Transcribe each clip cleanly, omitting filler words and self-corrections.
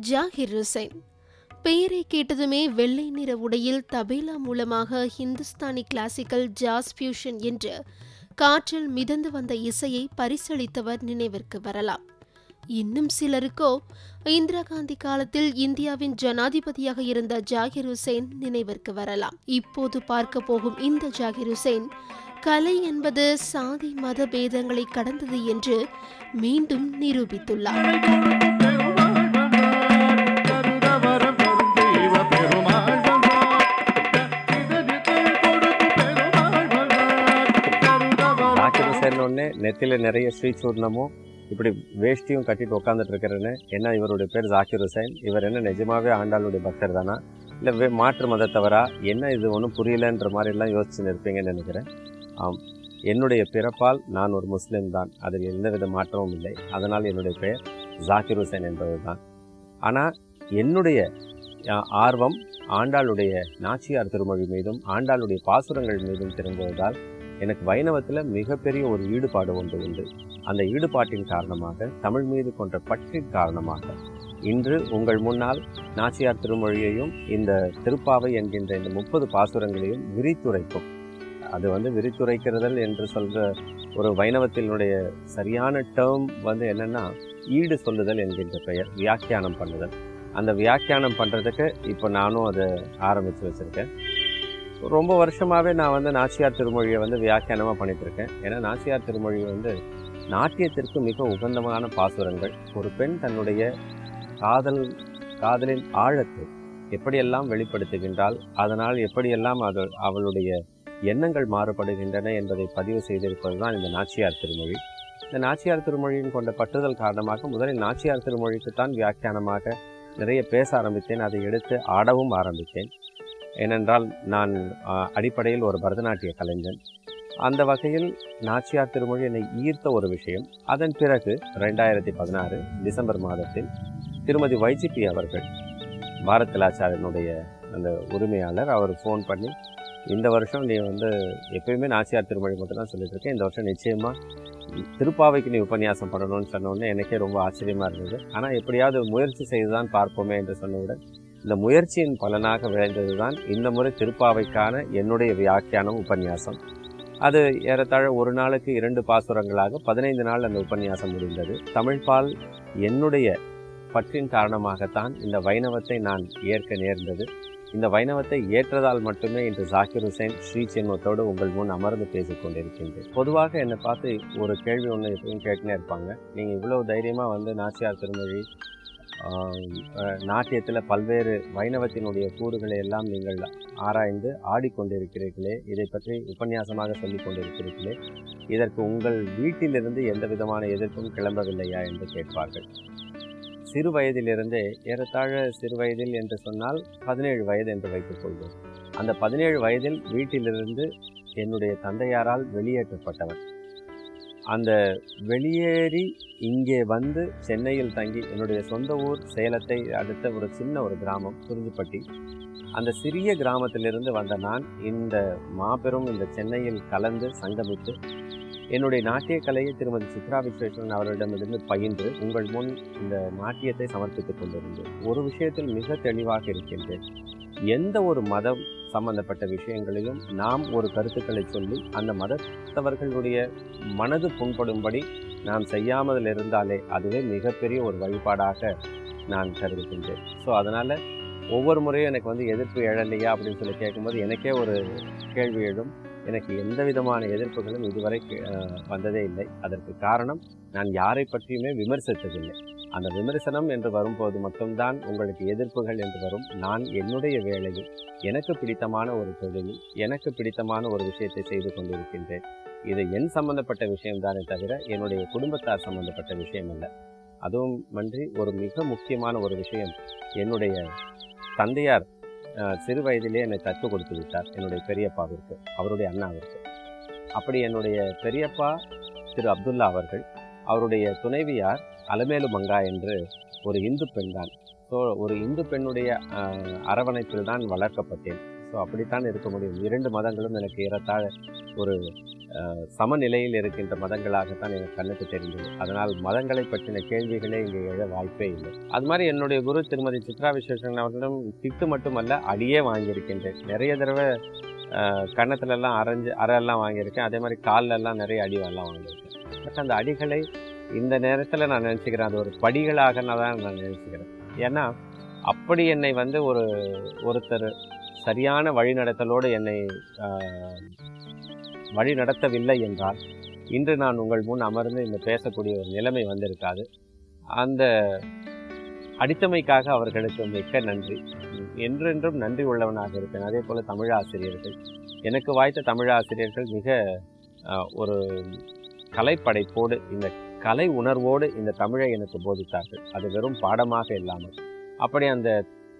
ஜாகிர் ஹுசைன் பெயரை கேட்டதுமே வெள்ளை நிற உடையில் தபேலா மூலமாக ஹிந்துஸ்தானி கிளாசிக்கல் ஜாஸ் ஃபியூஷன் என்று காற்றில் மிதந்து வந்த இசையை பரிசளித்தவர் நினைவிற்கு வரலாம். இன்னும் சிலருக்கோ இந்திரா காந்தி காலத்தில் இந்தியாவின் ஜனாதிபதியாக இருந்த ஜாகிர் ஹுசைன் நினைவிற்கு வரலாம். இப்போது பார்க்க போகும் இந்த ஜாகிர் ஹுசைன் கலை என்பது சாதி மத பேதங்களை கடந்தது என்று மீண்டும் நிரூபித்துள்ளார். நெத்தில நிறைய ஸ்ரீசூர்ணமும் இப்படி வேஷ்டியும் கட்டிட்டு உட்காந்துட்டு இருக்கிறேன்னு என்ன இவருடைய பேர் ஜாகிர் ஹுசைன், இவர் என்ன நிஜமாவே ஆண்டாளுடைய பக்தர் தானா இல்லை மாற்று மதத்தவரா, என்ன இது ஒன்றும் புரியலன்ற மாதிரிலாம் யோசிச்சுன்னு இருப்பீங்கன்னு நினைக்கிறேன். என்னுடைய பிறப்பால் நான் ஒரு முஸ்லீம் தான், அதில் எந்தவித மாற்றமும் இல்லை. அதனால் என்னுடைய பெயர் ஜாகிர் ஹுசைன் என்பது தான். ஆனால் என்னுடைய ஆர்வம் ஆண்டாளுடைய நாச்சியார் திருமொழி மீதும் ஆண்டாளுடைய பாசுரங்கள் மீதும் திரும்புவதால் எனக்கு வைணவத்தில் மிகப்பெரிய ஒரு ஈடுபாடு ஒன்று உண்டு. அந்த ஈடுபாட்டின் காரணமாக, தமிழ் மீது கொண்ட பற்றின் காரணமாக இன்று உங்கள் முன்னால் நாச்சியார் திருமொழியையும் இந்த திருப்பாவை என்கின்ற இந்த 30 பாசுரங்களையும் விரித்துரைக்கும். அது விரித்துரைக்கிறதல் என்று சொல்கிற ஒரு வைணவத்தினுடைய சரியான டேர்ம் என்னென்னா ஈடு சொல்லுதல் என்கின்ற பெயர், வியாக்கியானம் பண்ணுதல். அந்த வியாக்கியானம் பண்ணுறதுக்கு இப்போ நானும் அதை ஆரம்பித்து வச்சுருக்கேன். ரொம்ப வருஷமாகவே நான் நாச்சியார் திருமொழியை வியாக்கியானமாக பண்ணிகிட்ருக்கேன். ஏன்னா நாச்சியார் திருமொழி நாட்டியத்திற்கு மிக உகந்தமான பாசுரங்கள். ஒரு பெண் தன்னுடைய காதலின் ஆழத்தை எப்படியெல்லாம் வெளிப்படுத்துகின்றால், அதனால் எப்படியெல்லாம் அவளுடைய எண்ணங்கள் மாறுபடுகின்றன என்பதை பதிவு செய்திருப்பது தான் இந்த நாச்சியார் திருமொழி. இந்த நாச்சியார் திருமொழியின் கொண்ட பற்றுதல் காரணமாக முதலில் நாச்சியார் திருமொழிக்குத்தான் வியாக்கியானமாக நிறைய பேச ஆரம்பித்தேன். அதை எடுத்து ஆடவும் ஆரம்பித்தேன். ஏனென்றால் நான் அடிப்படையில் ஒரு பரதநாட்டிய கலைஞன். அந்த வகையில் நாச்சியார் திருமொழி என்னை ஈர்த்த ஒரு விஷயம். அதன் பிறகு 2016 டிசம்பர் மாதத்தில் திருமதி வைஜிபி அவர்கள், பாரத் கலாச்சாரனுடைய அந்த உரிமையாளர், அவர் ஃபோன் பண்ணி, இந்த வருஷம் நீ எப்பயுமே நாச்சியார் திருமொழி மட்டும் தான் சொல்லிட்டு இருக்கேன், இந்த வருஷம் நிச்சயமாக திருப்பாவைக்கு நீ உபன்யாசம் பண்ணணும்னு சொன்னோடனே எனக்கே ரொம்ப ஆச்சரியமாக இருந்தது. ஆனால் எப்படியாவது முயற்சி செய்து தான் பார்ப்போமே என்று சொன்னவுடன் இந்த முயற்சியின் பலனாக விளைந்தது தான் இந்த முறை திருப்பாவைக்கான என்னுடைய வியாக்கியானம் உபன்யாசம். அது ஏறத்தாழ ஒரு நாளுக்கு 2 பாசுரங்களாக 15 நாள் அந்த உபன்யாசம் முடிந்தது. தமிழ்பால் என்னுடைய பற்றின் காரணமாகத்தான் இந்த வைணவத்தை நான் ஏற்க நேர்ந்தது. இந்த வைணவத்தை ஏற்றதால் மட்டுமே இன்று ஜாகிர் ஹுசைன் ஸ்ரீ சின்மத்தோடு உங்கள் முன் அமர்ந்து பேசிக்கொண்டிருக்கின்றேன். பொதுவாக என்னை பார்த்து ஒரு கேள்வி ஒன்று எப்பவும் கேட்டுனே இருப்பாங்க. நீங்கள் இவ்வளோ தைரியமாக நாச்சியார் திருமொழி நாட்டியத்தில் பல்வேறு வைணவத்தினுடைய கூறுகளை எல்லாம் நீங்கள் ஆராய்ந்து ஆடிக்கொண்டிருக்கிறீர்களே, இதை பற்றி உபன்யாசமாக சொல்லிக் கொண்டிருக்கிறீர்களே, இதற்கு உங்கள் வீட்டிலிருந்து எந்த விதமான எதிர்ப்பும் கிளம்பவில்லையா என்று கேட்பார்கள். சிறு வயதிலிருந்தே, ஏறத்தாழ சிறு வயதில் என்று சொன்னால் 17 வயது என்று வைத்துக் கொள்வோம். அந்த 17 வயதில் வீட்டிலிருந்து என்னுடைய தந்தையாரால் வெளியேற்றப்பட்டவன். அந்த வெளியேறி இங்கே சென்னையில் தங்கி, என்னுடைய சொந்த ஊர் சேலத்தை அடுத்த ஒரு சின்ன ஒரு கிராமம் குறிஞ்சிப்பட்டி. அந்த சிறிய கிராமத்திலிருந்து வந்த நான் இந்த மாபெரும் இந்த சென்னையில் கலந்து சங்கமித்து என்னுடைய நாட்டிய கலையை திருமதி சித்ரா விஸ்வேஸ்வரன் அவரிடமிருந்து பயின்று உங்கள் முன் இந்த நாட்டியத்தை சமர்ப்பித்துக் கொண்டிருந்தேன். ஒரு விஷயத்தில் மிக தெளிவாக இருக்கின்றேன். எந்த ஒரு மதம் சம்பந்தப்பட்ட விஷயங்களிலும் நாம் ஒரு கருத்துக்களை சொல்லி அந்த மதத்தவர்களுடைய மனது புண்படும்படி நாம் செய்யாமல் இருந்தாலே அதுவே மிகப்பெரிய ஒரு வழிபாடாக நான் கருதுகின்றேன். ஸோ அதனால் ஒவ்வொரு முறையும் எனக்கு எதிர்ப்பு எழலையா அப்படின்னு சொல்லி கேட்கும்போது எனக்கே ஒரு கேள்வி எழும். எனக்கு எந்த விதமான எதிர்ப்புகளும் இதுவரை வந்ததே இல்லை. அதற்கு காரணம், நான் யாரை பற்றியுமே விமர்சித்ததில்லை. அந்த விமர்சனம் என்று வரும்போது மட்டும்தான் உங்களுக்கு எதிர்ப்புகள் என்று வரும். நான் என்னுடைய வேலையில் எனக்கு பிடித்தமான ஒரு தொழிலில் எனக்கு பிடித்தமான ஒரு விஷயத்தை செய்து கொண்டிருக்கின்றேன். இது என் சம்பந்தப்பட்ட விஷயம்தானே தவிர என்னுடைய குடும்பத்தார் சம்பந்தப்பட்ட விஷயம் அல்ல. அதுவும் மன்றி ஒரு மிக முக்கியமான ஒரு விஷயம், என்னுடைய தந்தையார் சிறு வயதிலே என்னை தத்து கொடுத்து விட்டார் என்னுடைய பெரியப்பாவிற்கு, அவருடைய அண்ணாவிற்கு. அப்படி என்னுடைய பெரியப்பா திரு அப்துல்லா அவர்கள், அவருடைய துணைவியார் அலமேலு மங்கா என்று ஒரு இந்து பெண் தான். ஸோ ஒரு இந்து பெண்ணுடைய அரவணைப்பில் தான் வளர்க்கப்பட்டேன். ஸோ அப்படித்தான் இருக்க முடியும். 2 மதங்களும் எனக்கு ஏறத்தாழ ஒரு சமநிலையில் இருக்கின்ற மதங்களாகத்தான் எனக்கு கண்ணுக்கு தெரிந்தது. அதனால் மதங்களை பற்றின கேள்விகளே இங்கே எழ வாய்ப்பே இல்லை. அது மாதிரி என்னுடைய குரு திருமதி சித்ரா விஸ்வேஸ்வரன் அவர்களும் திட்டு மட்டுமல்ல, அடியே வாங்கியிருக்கின்றேன். நிறைய தடவை கன்னத்துலலாம் அறையெல்லாம் வாங்கியிருக்கேன். அதே மாதிரி கால்லெல்லாம் நிறைய அடிவெல்லாம் வாங்கியிருக்கேன். பட் அந்த அடிகளை இந்த நேரத்தில் நான் நினச்சிக்கிறேன், அது ஒரு படிகளாக தான் நான் நினச்சிக்கிறேன். ஏன்னா அப்படி என்னை ஒருத்தர் சரியான வழிநடத்தலோடு என்னை வழி நடத்தவில்லை என்றால் இன்று நான் உங்கள் முன் அமர்ந்து இந்த பேசக்கூடிய ஒரு நிலைமை வந்திருக்காது. அந்த அடித்தமைக்காக அவர்களுக்கு மிக்க நன்றி. என்றென்றும் நன்றி உள்ளவனாக இருப்பேன். அதே போல் தமிழ் ஆசிரியர்கள், எனக்கு வாய்த்த தமிழ் ஆசிரியர்கள் மிக ஒரு கலைப்படைப்போடு, இந்த கலை உணர்வோடு இந்த தமிழை எனக்கு போதித்தார்கள். அது வெறும் பாடமாக இல்லாமல். அப்படி அந்த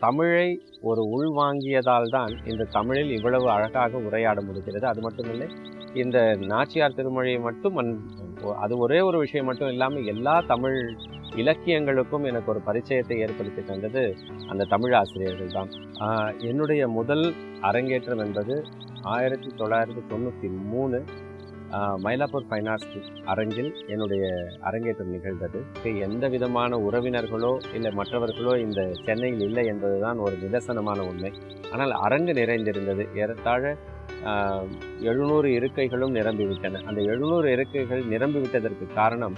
தமிழை ஒரு உள்வாங்கியதால் தான் இந்த தமிழில் இவ்வளவு அழகாக உரையாட முடிகிறது. அது மட்டுமில்லை, இந்த நாச்சியார் திருமொழியை மட்டும் அது ஒரே ஒரு விஷயம் மட்டும் இல்லாமல் எல்லா தமிழ் இலக்கியங்களுக்கும் எனக்கு ஒரு பரிச்சயத்தை ஏற்படுத்தி தந்தது அந்த தமிழ் ஆசிரியர்கள் தான். என்னுடைய முதல் அரங்கேற்றம் என்பது 1993 மயிலாப்பூர் ஃபைன் ஆர்ட்ஸ் அரங்கில் என்னுடைய அரங்கேற்றம் நிகழ்ந்தது. எந்த விதமான உறவினர்களோ இல்லை மற்றவர்களோ இந்த சென்னையில் இல்லை என்பதுதான் ஒரு நிதர்சனமான உண்மை. ஆனால் அரங்கு நிறைந்திருந்தது. ஏறத்தாழ 700 இருக்கைகளும் நிரம்பிவிட்டன. அந்த 700 இருக்கைகள் நிரம்பிவிட்டதற்கு காரணம்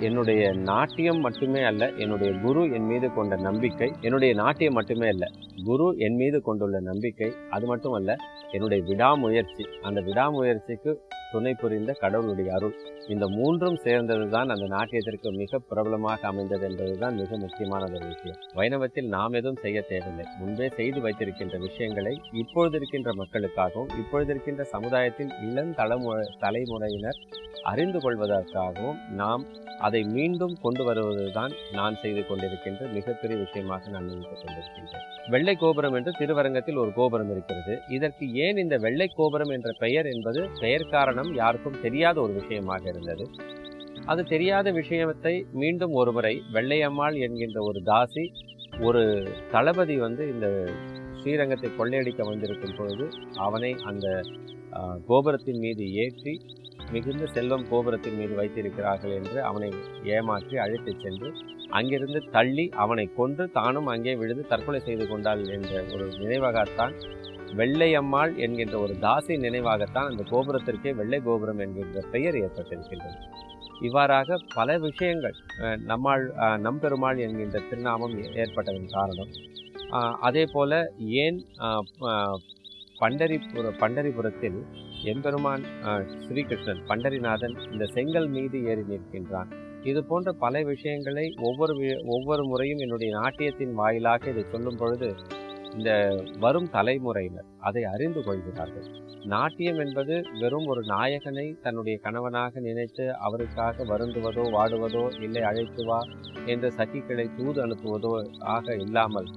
என்னுடைய நாட்டியம் மட்டுமே அல்ல, என்னுடைய குரு என் மீது கொண்ட நம்பிக்கை. என்னுடைய நாட்டியம் மட்டுமே அல்ல, குரு என் மீது கொண்டுள்ள நம்பிக்கை. அது மட்டுமல்ல, என்னுடைய விடாமுயற்சி. அந்த விடாமுயற்சிக்கு துணை புரிந்த கடவுளுடைய அருள். இந்த மூன்றும் சேர்ந்தது தான் அந்த நாட்டியத்திற்கு மிக பிரபலமாக அமைந்தது என்பதுதான் மிக முக்கியமான ஒரு விஷயம். வைணவத்தில் நாம் எதுவும் செய்ய தேவையில்லை. முன்பே செய்து வைத்திருக்கின்ற விஷயங்களை இப்பொழுது இருக்கின்ற மக்களுக்காகவும் இப்பொழுது இருக்கின்ற சமுதாயத்தில் இளம் தலைமுறையினர் அறிந்து கொள்வதற்காகவும் நாம் அதை மீண்டும் கொண்டு வருவதுதான் நான் செய்து கொண்டிருக்கின்ற மிகப்பெரிய விஷயமாக நான் நினைத்துக் கொண்டிருக்கின்றேன். வெள்ளை கோபுரம் என்று திருவரங்கத்தில் ஒரு கோபுரம் இருக்கிறது. இதற்கு ஏன் இந்த வெள்ளை கோபுரம் என்ற பெயர் என்பது பெயர் காரணம் யாருக்கும் தெரியாத ஒரு விஷயமாக இருந்தது. அது தெரியாத விஷயத்தை மீண்டும் ஒருமுறை வெள்ளையம்மாள் என்கின்ற ஒரு தாசி, ஒரு தளபதி இந்த ஸ்ரீரங்கத்தை கொள்ளையடிக்க வந்திருக்கும் பொழுது அவனை அந்த கோபுரத்தின் மீது ஏற்றி மிகுந்த செல்வம் கோபுரத்தின் மீது வைத்திருக்கிறார்கள் என்று அவனை ஏமாற்றி அழைத்துச் சென்று அங்கிருந்து தள்ளி அவனை கொன்று தானும் அங்கே விழுந்து தற்கொலை செய்து கொண்டாள் என்ற ஒரு நினைவாகத்தான், வெள்ளையம்மாள் என்கின்ற ஒரு தாசி நினைவாகத்தான் அந்த கோபுரத்திற்கே வெள்ளை கோபுரம் என்கின்ற பெயர் ஏற்பட்டிருக்கின்றது. இவ்வாறாக பல விஷயங்கள் நம் பெருமாள் என்கின்ற திருநாமம் ஏற்பட்டதன் காரணம். அதே போல ஏன் பண்டரிபுரத்தில் எம்பெருமான் ஸ்ரீகிருஷ்ணன் பண்டரிநாதன் இந்த செங்கல் மீது ஏறி நிற்கின்றான். இது போன்ற பல விஷயங்களை ஒவ்வொரு முறையும் என்னுடைய நாட்டியத்தின் வாயிலாக இதை சொல்லும் பொழுது இந்த வரும் தலைமுறையினர் அதை அறிந்து கொள்கிறார்கள். நாட்டியம் என்பது வெறும் ஒரு நாயகனை தன்னுடைய கணவனாக நினைத்து அவருக்காக வருந்துவதோ வாடுவதோ இல்லை அழைத்து வா என்று சகிகளை தூது அனுப்புவதோ ஆக இல்லாமல்,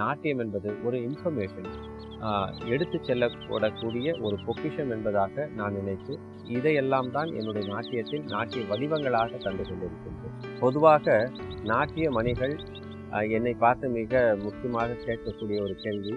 நாட்டியம் என்பது ஒரு இன்ஃபர்மேஷன், எடுத்து செல்லக்கூடக்கூடிய ஒரு பொக்கிஷம் என்பதாக நான் நினைத்து இதையெல்லாம் தான் என்னுடைய நாட்டியத்தில் நாட்டிய வடிவங்களாக தந்து கொண்டிருக்கின்றேன். பொதுவாக நாட்டிய மணிகள் என்னை பார்த்து மிக முக்கியமாக கேட்கக்கூடிய ஒரு கேள்வி,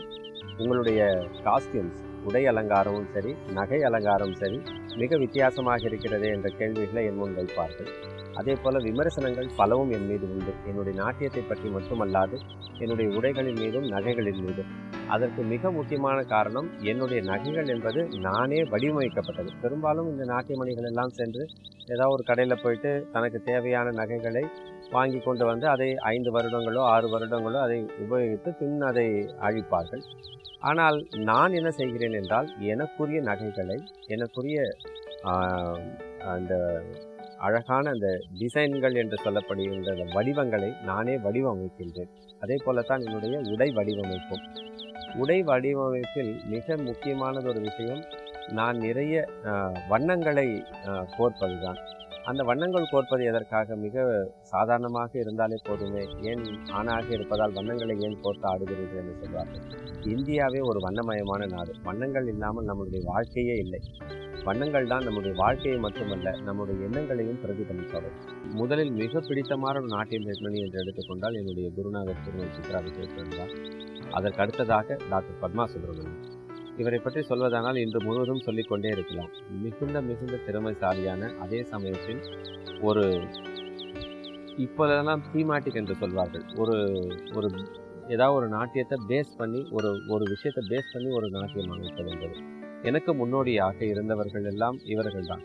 உங்களுடைய காஸ்டியூம்ஸ், உடை அலங்காரமும் சரி நகை அலங்காரம் சரி மிக வித்தியாசமாக இருக்கிறது என்ற கேள்விகளை என் முன் வைப்பார்கள். அதே போல விமர்சனங்கள் பலவும் என் மீது உண்டு. என்னுடைய நாட்டியத்தை பற்றி மட்டுமல்லாது என்னுடைய உடைகளின் மீதும் நகைகளின் மீதும். அதற்கு மிக முக்கியமான காரணம், என்னுடைய நகைகள் என்பது நானே வடிவமைக்கப்பட்டது. பெரும்பாலும் இந்த நாட்டிய மணிகள் எல்லாம் சென்று ஏதாவது ஒரு கடையில் போயிட்டு தனக்கு தேவையான நகைகளை வாங்கி கொண்டு வந்து அதை 5 வருடங்களோ 6 வருடங்களோ அதை உபயோகித்து பின் அதை அழிப்பார்கள். ஆனால் நான் என்ன செய்கிறேன் என்றால், எனக்குரிய நகைகளை, எனக்குரிய அந்த அழகான அந்த டிசைன்கள் என்று சொல்லப்படுகின்ற அந்த வடிவங்களை நானே வடிவமைக்கின்றேன். அதே போலத்தான் என்னுடைய உடை வடிவமைப்பும். உடை வடிவமைப்பில் மிக முக்கியமானது ஒரு விஷயம், நான் நிறைய வண்ணங்களை கோர்ப்பது தான். அந்த வண்ணங்கள் கோர்ப்பது எதற்காக? மிக சாதாரணமாக இருந்தாலே போதுமே, ஏன் ஆணாக இருப்பதால் வண்ணங்களை ஏன் கோர்த்து ஆடுகிறீர்கள் என்று சொல்வார்கள். இந்தியாவே ஒரு வண்ணமயமான நாடு. வண்ணங்கள் இல்லாமல் நம்முடைய வாழ்க்கையே இல்லை. வண்ணங்கள் தான் நம்முடைய வாழ்க்கையை மட்டுமல்ல, நம்முடைய எண்ணங்களையும் பிரதிபலிப்பவை. முதலில் மிக பிடித்தமான ஒரு நாட்டிய பெண்மணி என்று எடுத்துக்கொண்டால் என்னுடைய குருநாதர் திருமதி சித்ரா விஸ்வேஸ்வரன் தான். அதற்கு அடுத்ததாக டாக்டர் பத்மா சுப்ரமணியம். இவரை பற்றி சொல்வதானால் இன்று முழுவதும் சொல்லிக்கொண்டே இருக்கலாம். மிகுந்த மிகுந்த திறமைசாலியான, அதே சமயத்தில் ஒரு இப்போதெல்லாம் தீமாட்டிக் என்று சொல்வார்கள். ஒரு ஒரு ஏதாவது ஒரு நாட்டியத்தை பேஸ் பண்ணி ஒரு விஷயத்தை பேஸ் பண்ணி ஒரு நாட்டியம் அமைப்பது என்பது. எனக்கு முன்னோடியாக இருந்தவர்கள் எல்லாம் இவர்கள்தான்.